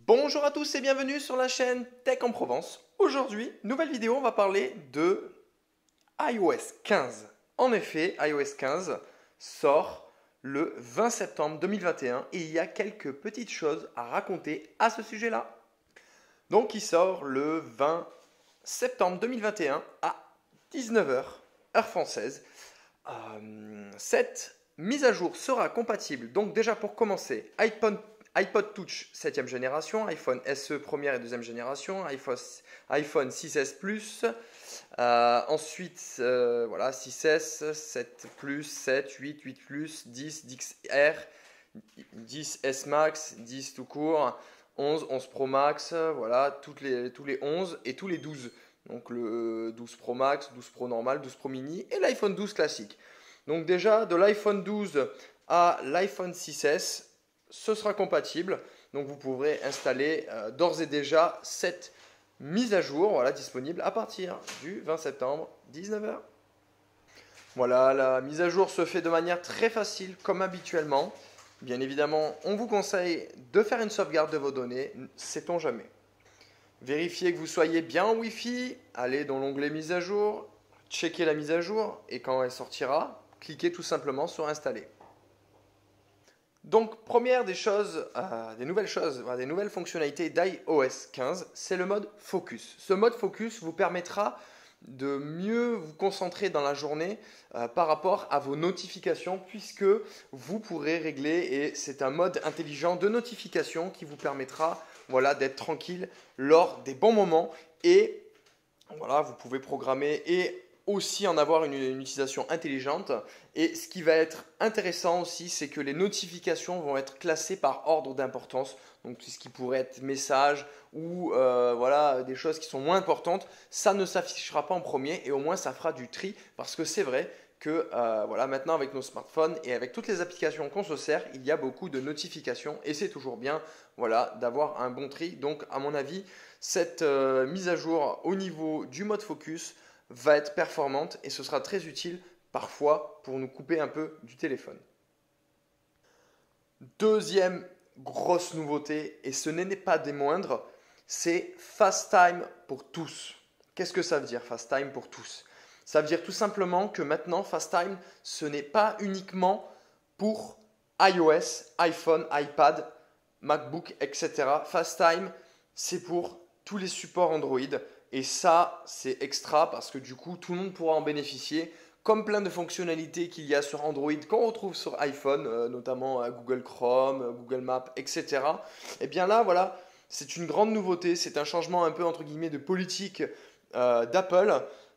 Bonjour à tous et bienvenue sur la chaîne Tech en Provence. Aujourd'hui, nouvelle vidéo, on va parler de iOS 15. En effet, iOS 15 sort le 20 septembre 2021 et il y a quelques petites choses à raconter à ce sujet-là. Donc, il sort le 20 septembre 2021 à 19 h, heure française. Cette mise à jour sera compatible, donc déjà pour commencer, iPod Touch 7e génération, iPhone SE première et deuxième génération, iPhone 6S Plus, ensuite voilà, 6S, 7 Plus, 7, 8, 8 Plus, 10, XR, 10 S Max, 10 tout court, 11, 11 Pro Max, voilà, tous les 11 et tous les 12. Donc le 12 Pro Max, 12 Pro normal, 12 Pro mini et l'iPhone 12 classique. Donc déjà de l'iPhone 12 à l'iPhone 6S, ce sera compatible. Donc vous pourrez installer d'ores et déjà cette mise à jour, voilà, disponible à partir du 20 septembre, 19 h. Voilà, la mise à jour se fait de manière très facile comme habituellement. Bien évidemment, on vous conseille de faire une sauvegarde de vos données, sait-on jamais. Vérifiez que vous soyez bien en Wi-Fi, allez dans l'onglet mise à jour, checkez la mise à jour et quand elle sortira, cliquez tout simplement sur installer. Donc première des choses, des nouvelles fonctionnalités d'iOS 15, c'est le mode focus. Ce mode focus vous permettra de mieux vous concentrer dans la journée par rapport à vos notifications puisque vous pourrez régler, et c'est un mode intelligent de notification qui vous permettra, voilà, d'être tranquille lors des bons moments, et voilà, vous pouvez programmer et aussi en avoir une utilisation intelligente. Et ce qui va être intéressant aussi, c'est que les notifications vont être classées par ordre d'importance. Donc ce qui pourrait être message ou voilà, des choses qui sont moins importantes, ça ne s'affichera pas en premier et au moins ça fera du tri, parce que c'est vrai que voilà, maintenant avec nos smartphones et avec toutes les applications qu'on se sert, il y a beaucoup de notifications et c'est toujours bien, voilà, d'avoir un bon tri. Donc à mon avis, cette mise à jour au niveau du mode focus va être performante et ce sera très utile parfois pour nous couper un peu du téléphone. Deuxième grosse nouveauté, et ce n'est pas des moindres, c'est FaceTime pour tous. Qu'est-ce que ça veut dire, FaceTime pour tous? Ça veut dire tout simplement que maintenant, FaceTime, ce n'est pas uniquement pour iOS, iPhone, iPad, MacBook, etc. FaceTime, c'est pour tous les supports Android. Et ça, c'est extra parce que du coup, tout le monde pourra en bénéficier. Comme plein de fonctionnalités qu'il y a sur Android, qu'on retrouve sur iPhone, notamment Google Chrome, Google Maps, etc. Et bien là, voilà, c'est une grande nouveauté. C'est un changement un peu, entre guillemets, de politique d'Apple.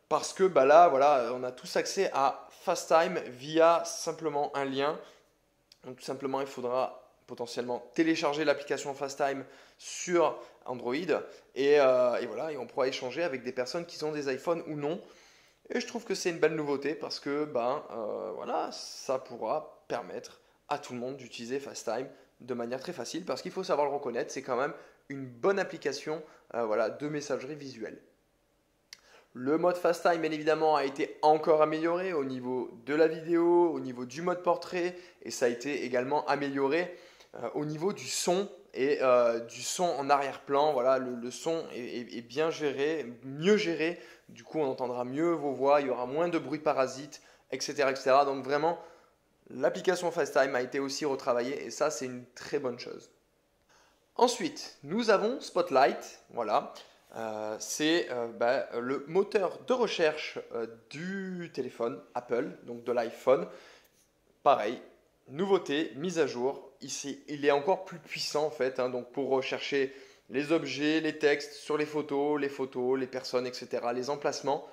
Parce que bah là, voilà, on a tous accès à FaceTime via simplement un lien. Donc tout simplement, il faudra potentiellement télécharger l'application FaceTime sur Android et voilà, et on pourra échanger avec des personnes qui ont des iPhones ou non. Et je trouve que c'est une belle nouveauté parce que voilà, ça pourra permettre à tout le monde d'utiliser FaceTime de manière très facile, parce qu'il faut savoir le reconnaître, c'est quand même une bonne application voilà, de messagerie visuelle. Le mode FaceTime, bien évidemment, a été encore amélioré au niveau de la vidéo, au niveau du mode portrait, et ça a été également amélioré au niveau du son et du son en arrière-plan. Voilà, le son est bien géré, mieux géré. Du coup, on entendra mieux vos voix, il y aura moins de bruit parasite, etc., etc. Donc vraiment, l'application FaceTime a été aussi retravaillée et ça, c'est une très bonne chose. Ensuite, nous avons Spotlight. Voilà. C'est le moteur de recherche du téléphone Apple, donc de l'iPhone. Pareil, nouveauté, mise à jour. Ici, il est encore plus puissant en fait, hein, donc pour rechercher les objets, les textes sur les photos, les personnes, etc., les emplacements.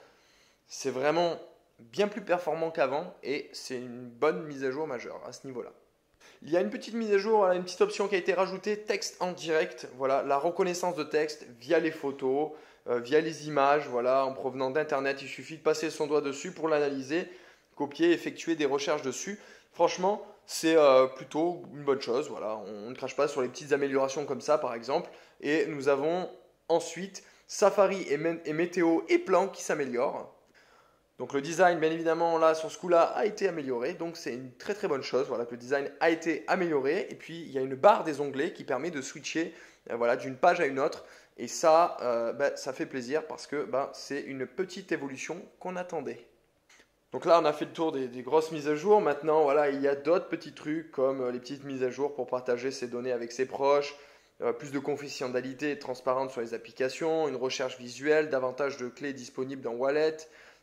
C'est vraiment bien plus performant qu'avant et c'est une bonne mise à jour majeure à ce niveau-là. Il y a une petite mise à jour, voilà, une petite option qui a été rajoutée, texte en direct. Voilà, la reconnaissance de texte via les photos, via les images, voilà, en provenant d'Internet. Il suffit de passer son doigt dessus pour l'analyser, copier, effectuer des recherches dessus. Franchement, c'est plutôt une bonne chose. Voilà, on ne crache pas sur les petites améliorations comme ça, par exemple. Et nous avons ensuite Safari et Météo et Plan qui s'améliorent. Donc le design, bien évidemment, là, sur ce coup-là, a été amélioré. Donc c'est une très très bonne chose, voilà, que le design a été amélioré. Et puis il y a une barre des onglets qui permet de switcher voilà, d'une page à une autre. Et ça, ça fait plaisir parce que c'est une petite évolution qu'on attendait. Donc là, on a fait le tour des grosses mises à jour. Maintenant, voilà, il y a d'autres petits trucs comme les petites mises à jour pour partager ses données avec ses proches, plus de confidentialité transparente sur les applications, une recherche visuelle, davantage de clés disponibles dans Wallet,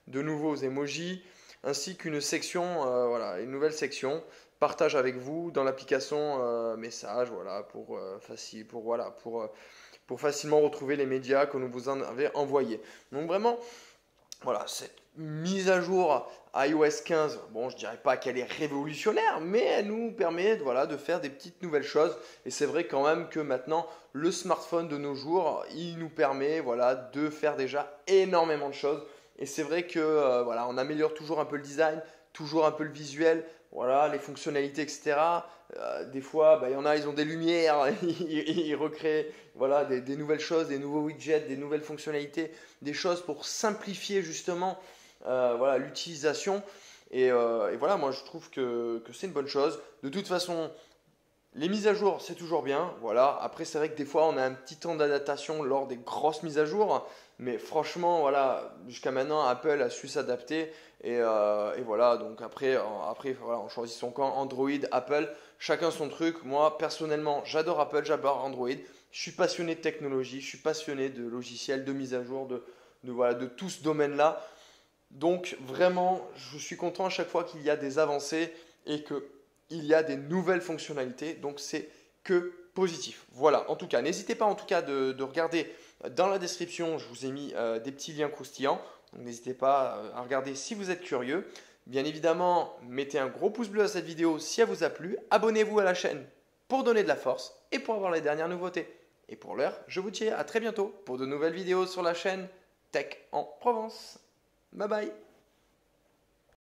de nouveaux emojis, ainsi qu'une section, voilà, une nouvelle section partage avec vous dans l'application message, voilà, pour facilement retrouver les médias que nous vous en avez envoyés. Donc vraiment, voilà, cette mise à jour iOS 15, bon, je dirais pas qu'elle est révolutionnaire, mais elle nous permet voilà, de faire des petites nouvelles choses. Et c'est vrai quand même que maintenant, le smartphone de nos jours, il nous permet voilà, de faire déjà énormément de choses. Et c'est vrai que voilà, on améliore toujours un peu le design, toujours un peu le visuel, voilà, les fonctionnalités, etc. Des fois, il y en a, ils ont des lumières, ils recréent voilà, des nouvelles choses, des nouveaux widgets, des nouvelles fonctionnalités, des choses pour simplifier justement voilà, l'utilisation. Et voilà, moi je trouve que c'est une bonne chose. De toute façon, les mises à jour, c'est toujours bien. Voilà. Après, c'est vrai que des fois, on a un petit temps d'adaptation lors des grosses mises à jour. Mais franchement, voilà, jusqu'à maintenant, Apple a su s'adapter. Et voilà, donc après voilà, on choisit son camp, Android, Apple, chacun son truc. Moi, personnellement, j'adore Apple, j'adore Android. Je suis passionné de technologie, je suis passionné de logiciels, de mise à jour, voilà, de tout ce domaine-là. Donc vraiment, je suis content à chaque fois qu'il y a des avancées et qu'il y a des nouvelles fonctionnalités. Donc c'est que positif. Voilà, en tout cas, n'hésitez pas en tout cas de regarder dans la description, je vous ai mis des petits liens croustillants. Donc n'hésitez pas à regarder si vous êtes curieux. Bien évidemment, mettez un gros pouce bleu à cette vidéo si elle vous a plu. Abonnez-vous à la chaîne pour donner de la force et pour avoir les dernières nouveautés. Et pour l'heure, je vous dis à très bientôt pour de nouvelles vidéos sur la chaîne Tech en Provence. Bye bye.